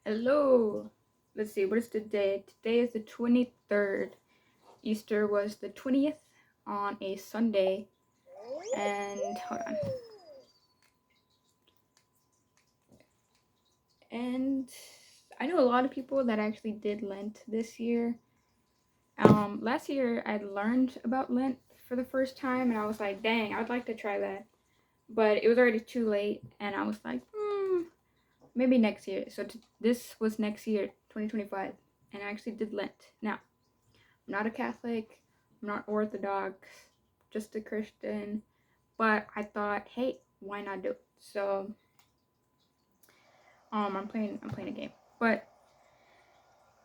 Hello. Let's see, what is today? Today is the 23rd. Easter was the 20th on a Sunday. And hold on. And I know a lot of people that actually did Lent this year. Last year I learned about Lent for the first time and I was like, dang, I'd like to try that. But it was already too late and I was like, maybe next year. So this was next year, 2025, and I actually did Lent. Now, I'm not a Catholic, I'm not Orthodox, just a Christian, but I thought, hey, why not do it? So, I'm playing a game. But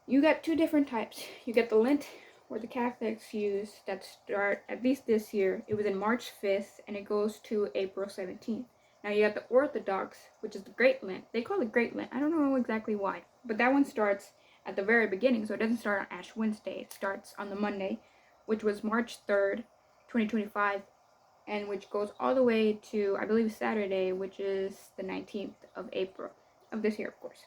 you got two different types. You get the Lent, where the Catholics use, that start, at least this year, it was in March 5th, and it goes to April 17th. Now you got the Orthodox, which is the Great Lent. They call it Great Lent. I don't know exactly why, but that one starts at the very beginning, so it doesn't start on Ash Wednesday. It starts on the Monday, which was March 3rd, 2025, and which goes all the way to, I believe, Saturday, which is the 19th of April of this year, of course.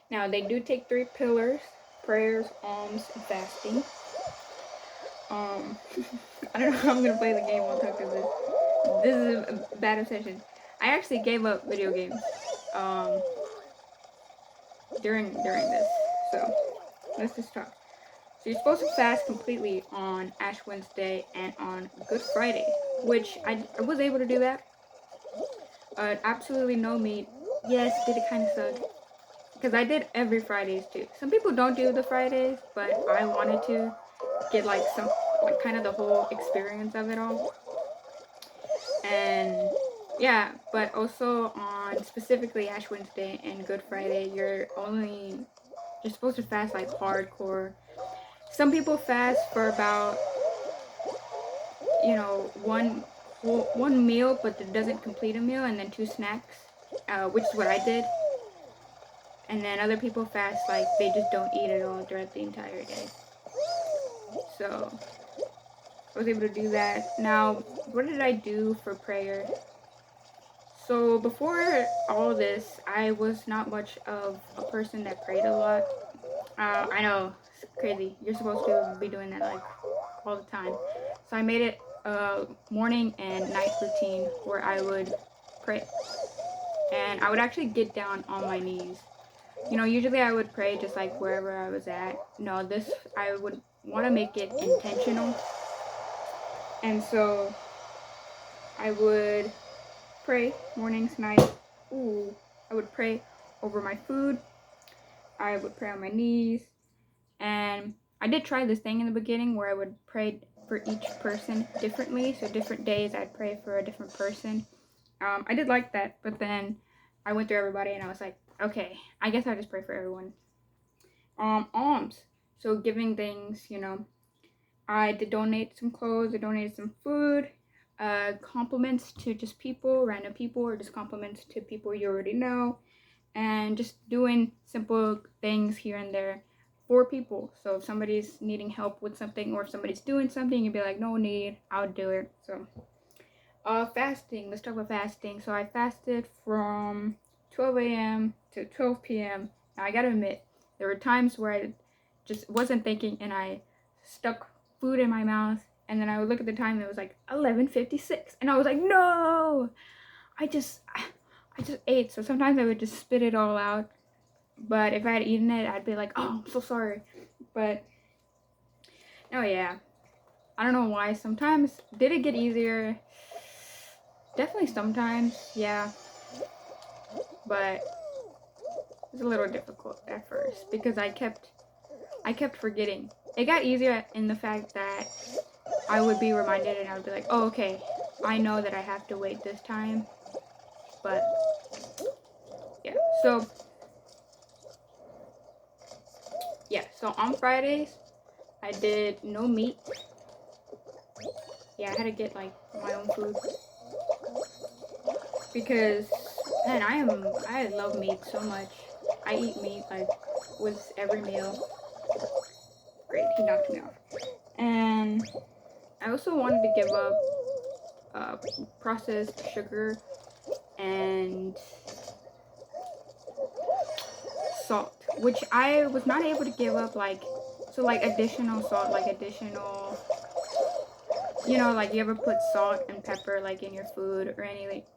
Now, they do take three pillars: prayers, alms, and fasting. I don't know how I'm gonna play the game on top of this. This is a bad obsession. I actually gave up video games during this. So let's just talk. So you're supposed to fast completely on Ash Wednesday and on Good Friday, which I was able to do that. Absolutely no meat. Yes, did it kind of suck? Because I did every Fridays too. Some people don't do the Fridays, but I wanted to get like some, like kind of the whole experience of it all. And yeah, but also on specifically Ash Wednesday and Good Friday, you're supposed to fast like hardcore. Some people fast for about, one meal, but it doesn't complete a meal, and then two snacks, which is what I did. And then other people fast like they just don't eat at all throughout the entire day. So I was able to do that. Now, what did I do for prayer? So before all this, I was not much of a person that prayed a lot. I know, it's crazy. You're supposed to be doing that like all the time. So I made it a morning and night routine where I would pray. And I would actually get down on my knees. Usually I would pray just like wherever I was at. No, this, I would want to make it intentional. And so I would pray mornings, nights. I would pray over my food. I would pray on my knees. And I did try this thing in the beginning where I would pray for each person differently. So different days I'd pray for a different person. I did like that, but then I went through everybody and I was like, okay, I guess I'll just pray for everyone. Alms. So giving things, I did donate some clothes, I donated some food, compliments to just people, random people, or just compliments to people you already know, and just doing simple things here and there for people. So if somebody's needing help with something, or if somebody's doing something, you'd be like, no need, I'll do it. So fasting, let's talk about fasting. So I fasted from 12 a.m. to 12 p.m. Now I gotta admit, there were times where I just wasn't thinking and I stuck food in my mouth, and then I would look at the time and it was like 11:56, and I was like, no, I just ate. So sometimes I would just spit it all out, but if I had eaten it, I'd be like, oh, I'm so sorry. But oh yeah, I don't know why. Sometimes did it get easier? Definitely sometimes, yeah, but it was a little difficult at first because I kept forgetting. It got easier in the fact that I would be reminded and I would be like, oh, okay, I know that I have to wait this time. But yeah, so on Fridays I did no meat. Yeah, I had to get like my own food because, man, I love meat so much. I eat meat like with every meal. Great, he knocked me off. And I also wanted to give up processed sugar and salt, which I was not able to give up, like, so like additional salt, like additional, like you ever put salt and pepper like in your food or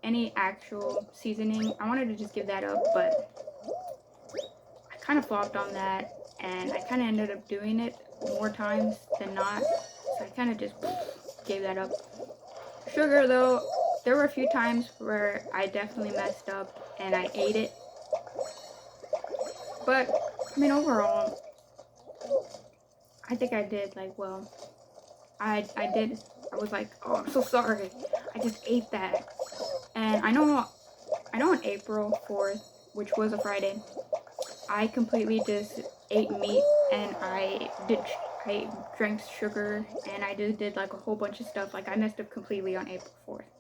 any actual seasoning. I wanted to just give that up, but I kind of flopped on that, and I kind of ended up doing it more times than not. So I kind of just gave that up. Sugar, though, there were a few times where I definitely messed up and I ate it. But I mean, overall, I think I did like well. I did. I was like, oh, I'm so sorry. I just ate that. And I know on April 4th, which was a Friday, I completely just ate meat, and I drank sugar, and I just did like a whole bunch of stuff. Like I messed up completely on April 4th.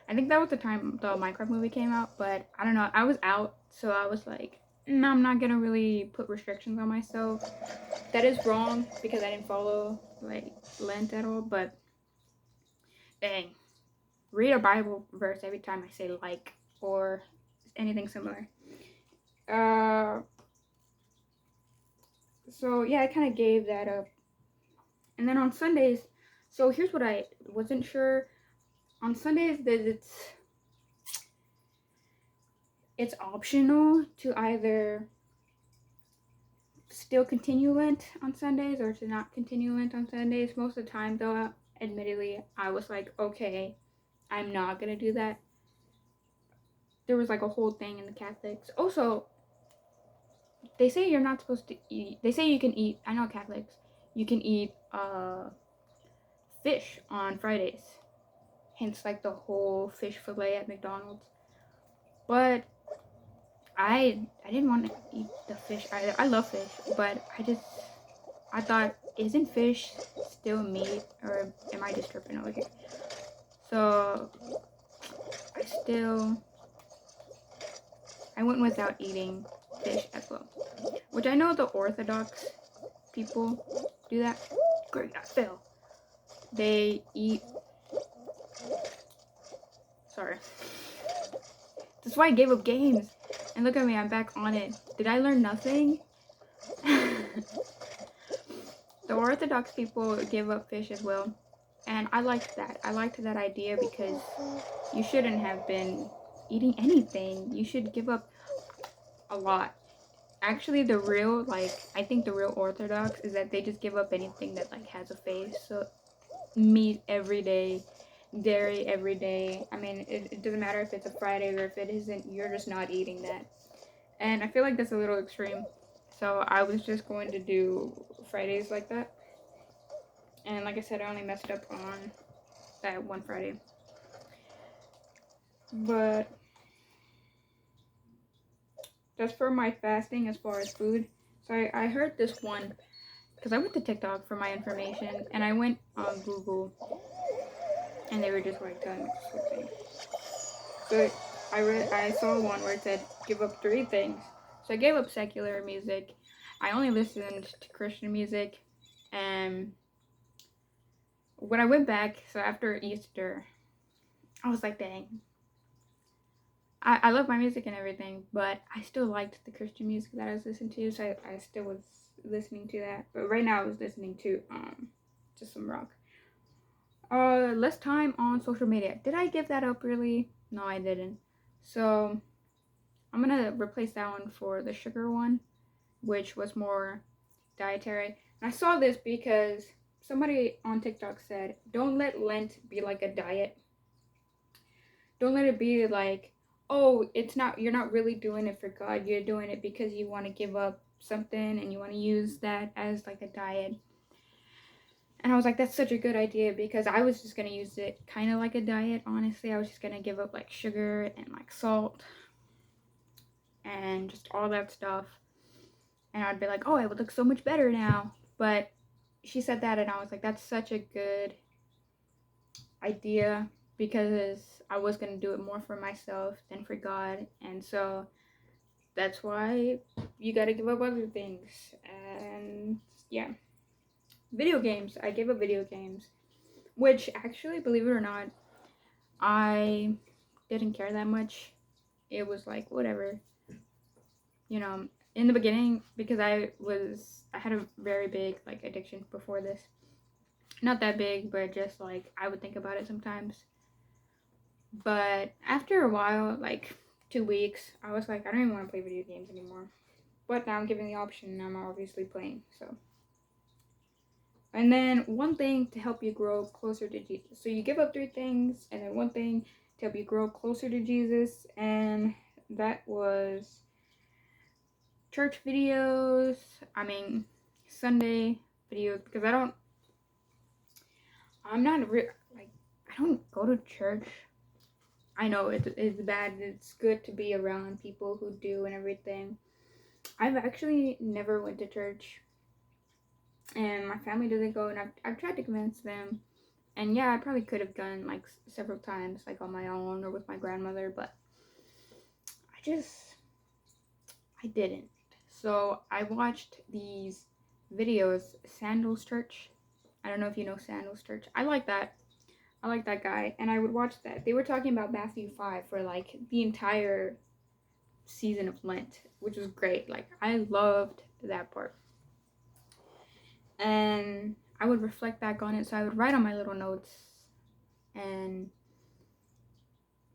I think that was the time the Minecraft movie came out, but I don't know. I was out, so I was like, no, I'm not gonna really put restrictions on myself. That is wrong because I didn't follow like Lent at all, but dang, read a Bible verse every time I say like or anything similar. So yeah, I kind of gave that up. And then on Sundays, so here's what I wasn't sure. On Sundays, that it's optional to either still continue Lent on Sundays or to not continue Lent on Sundays. Most of the time, though, admittedly, I was like, okay, I'm not gonna do that. There was like a whole thing in the Catholics. Also, they say you're not supposed to eat. They say you can eat. I know Catholics. You can eat fish on Fridays. Hence, like the whole fish fillet at McDonald's. But I didn't want to eat the fish either. I love fish, but I thought, isn't fish still meat, or am I just tripping over here? So I went without eating fish as well, which I know the Orthodox people do that. Great, I fell. They eat. Sorry. That's why I gave up games. And look at me, I'm back on it. Did I learn nothing? The Orthodox people give up fish as well. And I liked that. I liked that idea because you shouldn't have been eating anything. You should give up a lot. Actually, I think the real Orthodox is that they just give up anything that like has a face. So meat every day, dairy every day. I mean, it doesn't matter if it's a Friday or if it isn't, you're just not eating that. And I feel like that's a little extreme. So I was just going to do Fridays like that. And like I said, I only messed up on that one Friday. But that's for my fasting as far as food. So I heard this one because I went to TikTok for my information, and I went on Google, and they were just like telling me this whole thing. So I saw one where it said give up 3 things. So I gave up secular music. I only listened to Christian music, and when I went back, so after Easter, I was like, dang. I love my music and everything, but I still liked the Christian music that I was listening to, so I still was listening to that. But right now I was listening to just some rock. Less time on social media. Did I give that up really? No, I didn't. So I'm gonna replace that one for the sugar one, which was more dietary. And I saw this because somebody on TikTok said, don't let Lent be like a diet. Don't let it be like, oh, you're not really doing it for God. You're doing it because you want to give up something and you want to use that as like a diet. And I was like, that's such a good idea, because I was just going to use it kind of like a diet, honestly. I was just going to give up like sugar and like salt and just all that stuff. And I'd be like, oh, I would look so much better now. But she said that, and I was like, that's such a good idea, because I was going to do it more for myself than for God. And so that's why you got to give up other things. And yeah, video games. I gave up video games, which actually, believe it or not, I didn't care that much. It was like, whatever. you know, in the beginning, because I had a very big like addiction before this. Not that big, but just like I would think about it sometimes. But after a while, like 2 weeks, I was like, I don't even want to play video games anymore. But now I'm given the option and I'm obviously playing. So, and then one thing to help you grow closer to Jesus. So you give up 3 things, and then one thing to help you grow closer to Jesus, and that was church videos. I mean, Sunday videos, because I'm not like, I don't go to church. I know it's bad. It's good to be around people who do and everything. I've actually never went to church, and my family doesn't go, and I've tried to convince them. And yeah, I probably could have gone like several times, like on my own or with my grandmother, but I didn't. So I watched these videos, Sandals Church. I don't know if you know Sandals Church. I like that. I like that guy, and I would watch that. They were talking about Matthew 5 for like the entire season of Lent, which was great. Like, I loved that part. And I would reflect back on it, so I would write on my little notes and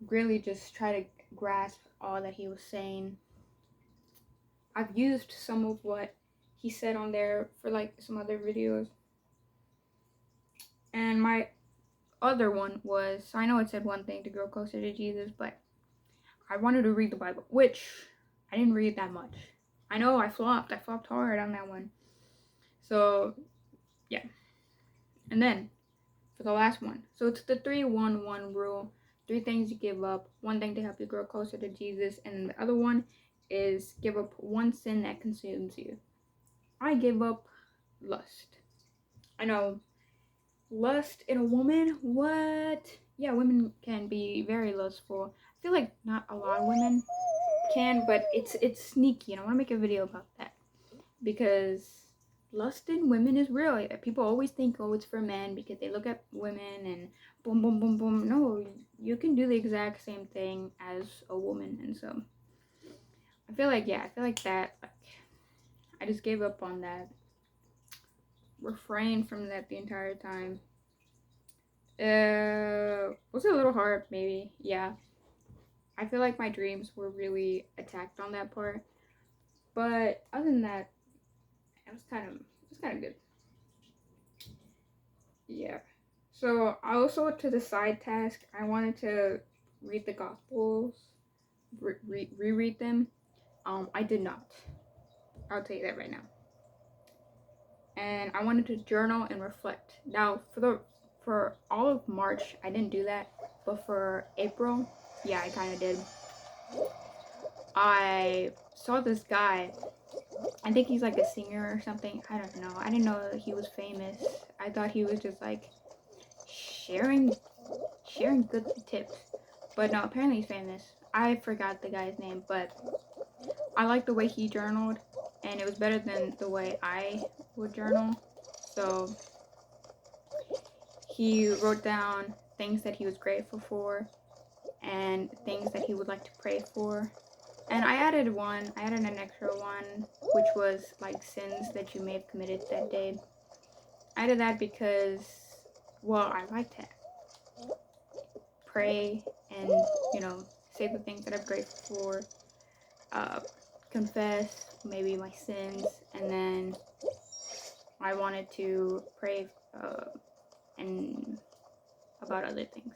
really just try to grasp all that he was saying. I've used some of what he said on there for like some other videos. And my other one was, so I know it said one thing to grow closer to Jesus, but I wanted to read the Bible, which I didn't read that much. I know I flopped hard on that one. So yeah. And then for the last one, so it's the 3-1-1 rule. 3 things you give up, 1 thing to help you grow closer to Jesus, and the other one is give up 1 sin that consumes you. I gave up lust. I know, lust in a woman, what? Yeah, women can be very lustful. I feel like not a lot of women can, but it's sneaky, and I want to make a video about that, because lust in women is real. People always think, oh, it's for men because they look at women and boom, boom, boom, boom. No, you can do the exact same thing as a woman. And so I feel like that, like, I just gave up on that. Refrain from that the entire time. Was it a little hard? Maybe. Yeah. I feel like my dreams were really attacked on that part. But other than that, it was kind of good. Yeah. So I also, to the side task, I wanted to read the Gospels, reread them. I did not. I'll tell you that right now. And I wanted to journal and reflect. Now, for all of March, I didn't do that, but for April, yeah, I kind of did. I saw this guy. I think he's like a singer or something. I don't know. I didn't know that he was famous. I thought he was just like sharing good tips. But no, apparently he's famous. I forgot the guy's name, but I like the way he journaled, and it was better than the way I would journal. So he wrote down things that he was grateful for and things that he would like to pray for. And I added an extra one, which was like sins that you may have committed that day. I added that because, well, I like to pray and, say the things that I'm grateful for, confess maybe my sins, and then I wanted to pray and about other things.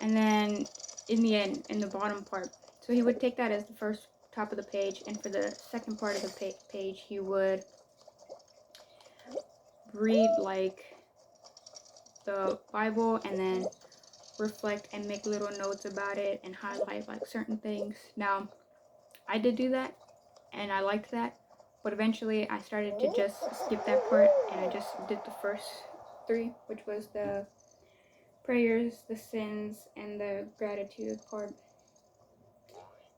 And then in the end, in the bottom part, so he would take that as the first top of the page, and for the second part of the page, he would read like the Bible and then reflect and make little notes about it and highlight like certain things. Now, I did do that and I liked that, but eventually I started to just skip that part and I just did the first 3, which was the prayers, the sins, and the gratitude part.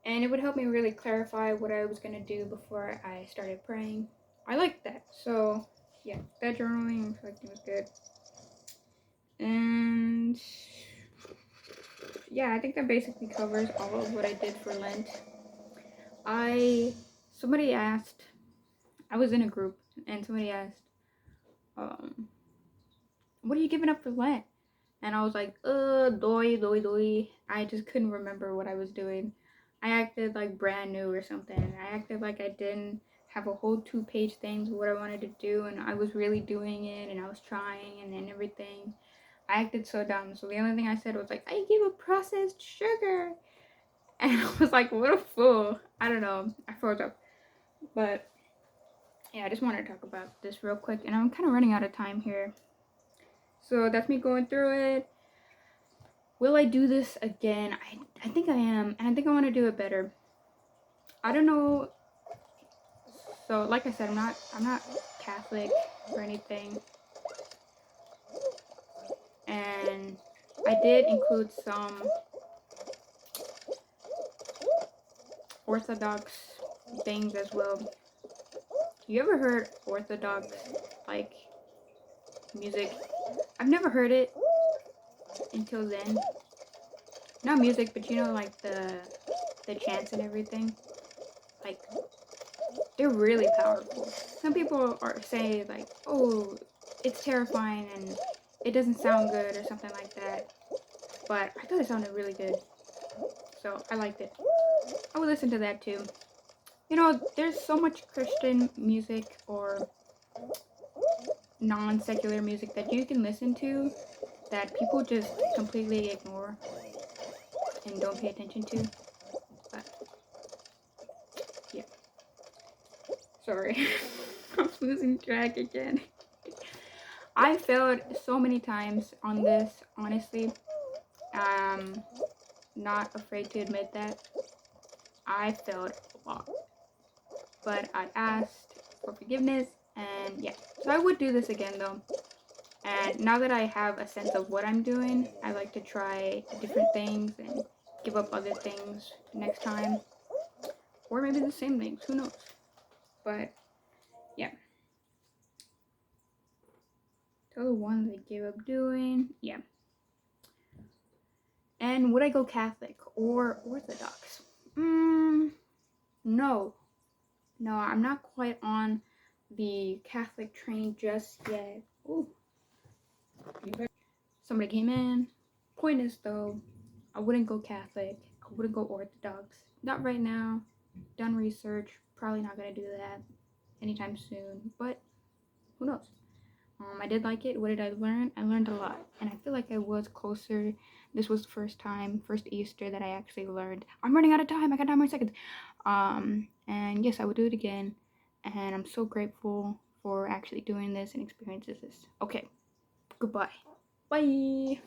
And it would help me really clarify what I was going to do before I started praying. I liked that. So, yeah, that journaling and reflecting was good. And yeah, I think that basically covers all of what I did for Lent. Somebody asked, I was in a group and somebody asked, what are you giving up for Lent? And I was like, doi. I just couldn't remember what I was doing. I acted like brand new or something. I acted like I didn't have a whole 2-page thing of what I wanted to do, and I was really doing it, and I was trying, and then everything. I acted so dumb. So the only thing I said was like, I give a processed sugar. And I was like, what a fool. I don't know. I froze up. But yeah, I just wanted to talk about this real quick, and I'm kind of running out of time here. So that's me going through it. Will I do this again? I think I am, and I think I want to do it better. I don't know. So like I said, I'm not Catholic or anything, and I did include some Orthodox things as well. You ever heard Orthodox like music? I've never heard it until then. Not music, but you know, like the chants and everything. Like they're really powerful. Some people are saying like, oh, it's terrifying and it doesn't sound good or something like that. But I thought it sounded really good, so I liked it. I would listen to that too. You know, there's so much Christian music or non-secular music that you can listen to that people just completely ignore and don't pay attention to. But yeah, sorry, I'm losing track again. I failed so many times on this, honestly. Not afraid to admit that. I failed a lot. But I asked for forgiveness, and yeah. So I would do this again though. And now that I have a sense of what I'm doing, I like to try different things and give up other things next time. Or maybe the same things, who knows? But yeah. So the ones I gave up doing, yeah. And would I go Catholic or Orthodox? No. No, I'm not quite on the Catholic train just yet. Ooh. Somebody came in. Point is though, I wouldn't go Catholic. I wouldn't go Orthodox. Not right now. Done research. Probably not gonna do that anytime soon. But who knows? I did like it. What did I learn? I learned a lot, and I feel like I was closer. This was the first Easter that I actually learned. I'm running out of time. I got 9 more seconds. And yes, I would do it again, and I'm so grateful for actually doing this and experiences this. Okay, goodbye. Bye.